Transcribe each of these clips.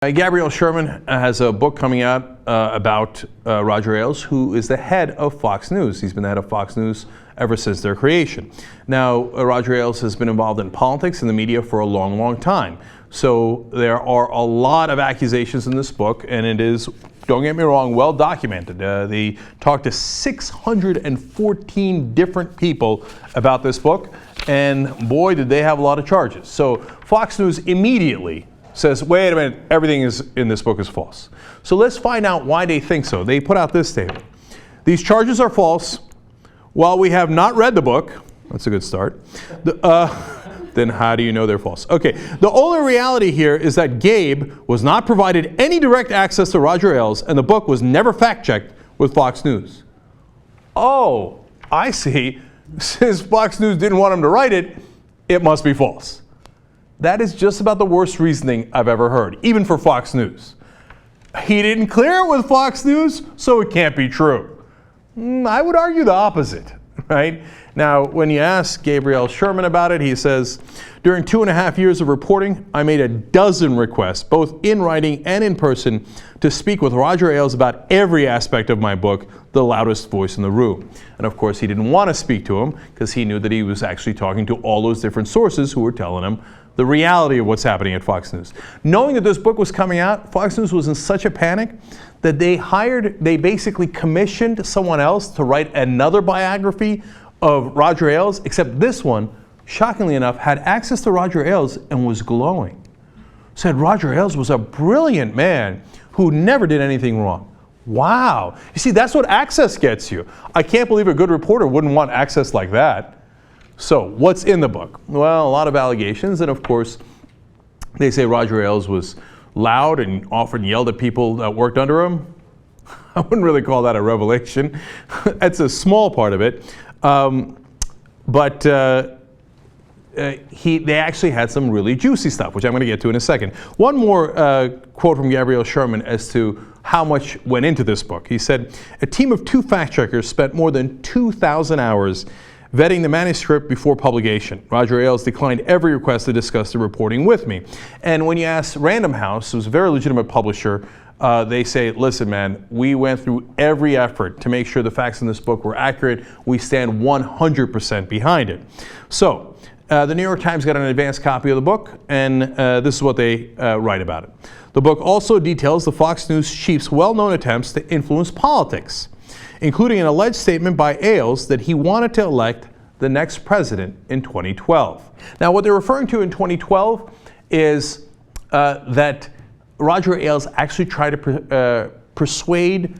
Gabrielle Sherman has a book coming out about Roger Ailes, who is the head of Fox News. He's been the head of Fox News ever since their creation. Now, Roger Ailes has been involved in politics and the media for a long, long time. So there are a lot of accusations in this book, and it is, don't get me wrong, well documented. They talked to 614 different people about this book, and boy, did they have a lot of charges. So Fox News immediately says, wait a minute, everything is in this book is false. So let's find out why they think so. They put out this statement. These charges are false. While we have not read the book, that's a good start, then how do you know they're false? Okay, the only reality here is that Gabe was not provided any direct access to Roger Ailes, and the book was never fact-checked with Fox News. Oh, I see. Since Fox News didn't want him to write it, it must be false. That is just about the worst reasoning I've ever heard, even for Fox News. He didn't clear it with Fox News, so it can't be true. I would argue the opposite, right? Now, when you ask Gabrielle Sherman about it, he says, during 2.5 years of reporting, I made a dozen requests, both in writing and in person, to speak with Roger Ailes about every aspect of my book, The Loudest Voice in the Room. And of course, he didn't want to speak to him because he knew that he was actually talking to all those different sources who were telling him the reality of what's happening at Fox News. Knowing that this book was coming out, Fox News was in such a panic that they basically commissioned someone else to write another biography of Roger Ailes, except this one, shockingly enough, had access to Roger Ailes and was glowing. Said Roger Ailes was a brilliant man who never did anything wrong. Wow. You see, that's what access gets you. I can't believe a good reporter wouldn't want access like that. So, what's in the book? Well, a lot of allegations, and of course, they say Roger Ailes was loud and often yelled at people that worked under him. I wouldn't really call that a revelation. That's a small part of it. But they actually had some really juicy stuff, which I'm going to get to in a second. One more quote from Gabrielle Sherman as to how much went into this book. He said, a team of 2 fact-checkers spent more than 2,000 hours vetting the manuscript before publication. Roger Ailes declined every request to discuss the reporting with me. And when you ask Random House, who's a very legitimate publisher, they say, listen, man, we went through every effort to make sure the facts in this book were accurate. We stand 100% behind it. So, the New York Times got an advanced copy of the book, and this is what they write about it. The book also details the Fox News chief's well-known attempts to influence politics, including an alleged statement by Ailes that he wanted to elect the next president in 2012. Now, what they're referring to in 2012 is that Roger Ailes actually tried to persuade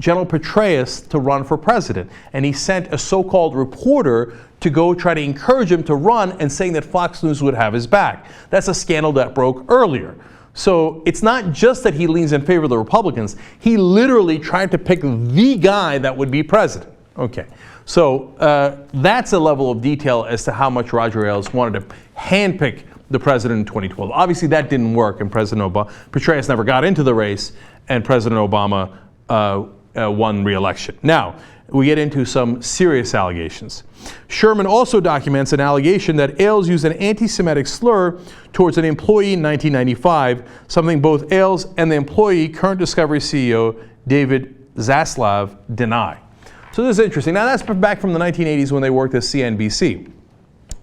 General Petraeus to run for president, and he sent a so-called reporter to go try to encourage him to run, and saying that Fox News would have his back. That's a scandal that broke earlier. So it's not just that he leans in favor of the Republicans. He literally tried to pick the guy that would be president. Okay, so that's a level of detail as to how much Roger Ailes wanted to handpick the president in 2012. Obviously, that didn't work, and Petraeus never got into the race, and President Obama won re-election. Now, we get into some serious allegations. Sherman also documents an allegation that Ailes used an anti-Semitic slur towards an employee in 1995, something both Ailes and the employee, current Discovery CEO David Zaslav, deny. So this is interesting. Now, that's back from the 1980s when they worked at CNBC.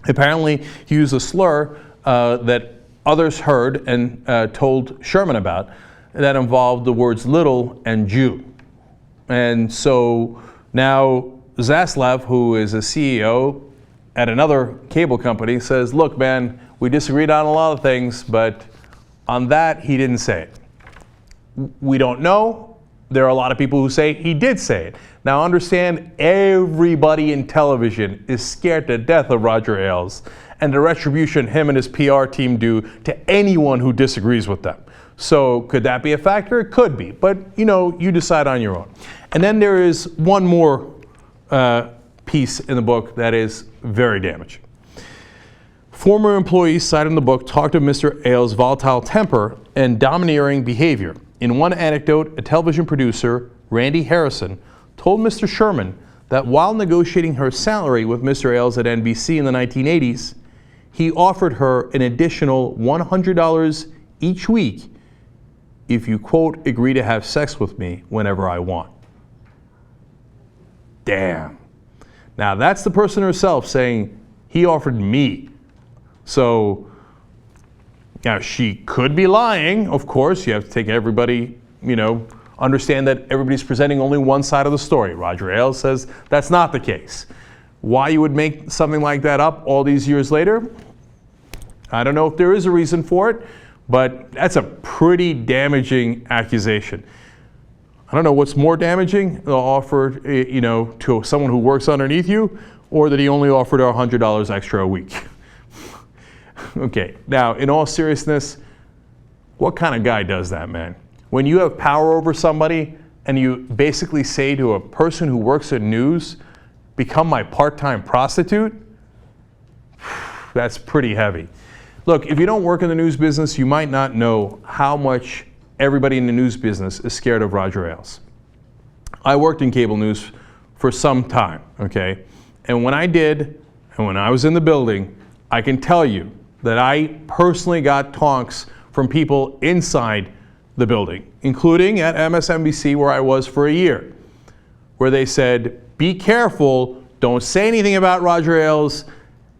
Apparently, he used a slur that others heard and told Sherman about that involved the words little and Jew. And so now Zaslav, who is a CEO at another cable company, says, look, man, we disagreed on a lot of things, but on that, he didn't say it. We don't know. There are a lot of people who say he did say it. Now, understand, everybody in television is scared to death of Roger Ailes and the retribution him and his PR team do to anyone who disagrees with them. So could that be a factor? It could be, but you decide on your own. And then there is one more piece in the book that is very damaging. Former employees cited in the book talked of Mr. Ailes' volatile temper and domineering behavior. In one anecdote, a television producer, Randy Harrison, told Mr. Sherman that while negotiating her salary with Mr. Ailes at NBC in the 1980s, he offered her an additional $100 each week if you, quote, agree to have sex with me whenever I want. Damn. Now that's the person herself saying, he offered me. So, now she could be lying, of course. You have to take everybody, understand that everybody's presenting only one side of the story. Roger Ailes says that's not the case. Why you would make something like that up all these years later, I don't know if there is a reason for it, but that's a pretty damaging accusation. I don't know what's more damaging, the offer, to someone who works underneath you, or that he only offered her $100 extra a week. Okay, now in all seriousness, what kind of guy does that, man? When you have power over somebody and you basically say to a person who works at news, become my part-time prostitute, that's pretty heavy. Look, if you don't work in the news business, you might not know how much everybody in the news business is scared of Roger Ailes. I worked in cable news for some time, okay? And when I did, and when I was in the building, I can tell you that I personally got taunts from people inside the building, including at MSNBC where I was for a year, where they said, be careful, don't say anything about Roger Ailes.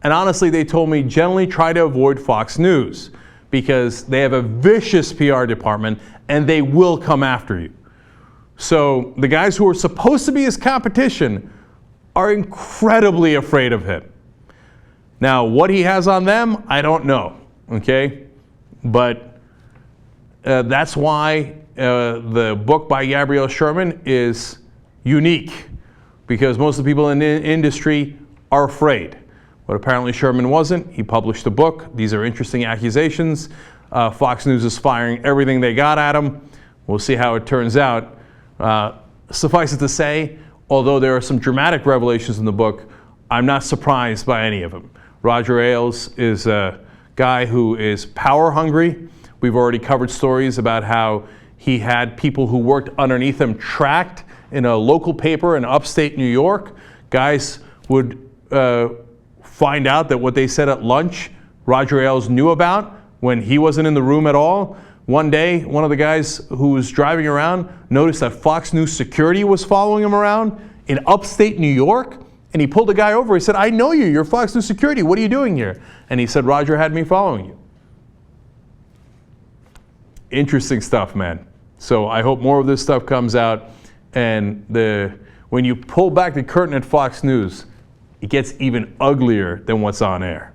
And honestly, they told me generally try to avoid Fox News because they have a vicious PR department and they will come after you. So the guys who are supposed to be his competition are incredibly afraid of him. Now, what he has on them, I don't know, okay? But that's why the book by Gabrielle Sherman is unique, because most of the people in the industry are afraid. But apparently Sherman wasn't. He published a book. These are interesting accusations. Fox News is firing everything they got at him. We'll see how it turns out. Suffice it to say, although there are some dramatic revelations in the book, I'm not surprised by any of them. Roger Ailes is a guy who is power hungry. We've already covered stories about how he had people who worked underneath him tracked in a local paper in upstate New York. Guys would find out that what they said at lunch, Roger Ailes knew about when he wasn't in the room at all. One day, one of the guys who was driving around noticed that Fox News security was following him around in upstate New York. And he pulled the guy over. He said, I know you. You're Fox News security. What are you doing here? And he said, Roger had me following you. Interesting stuff, man. So I hope more of this stuff comes out. And when you pull back the curtain at Fox News, it gets even uglier than what's on air.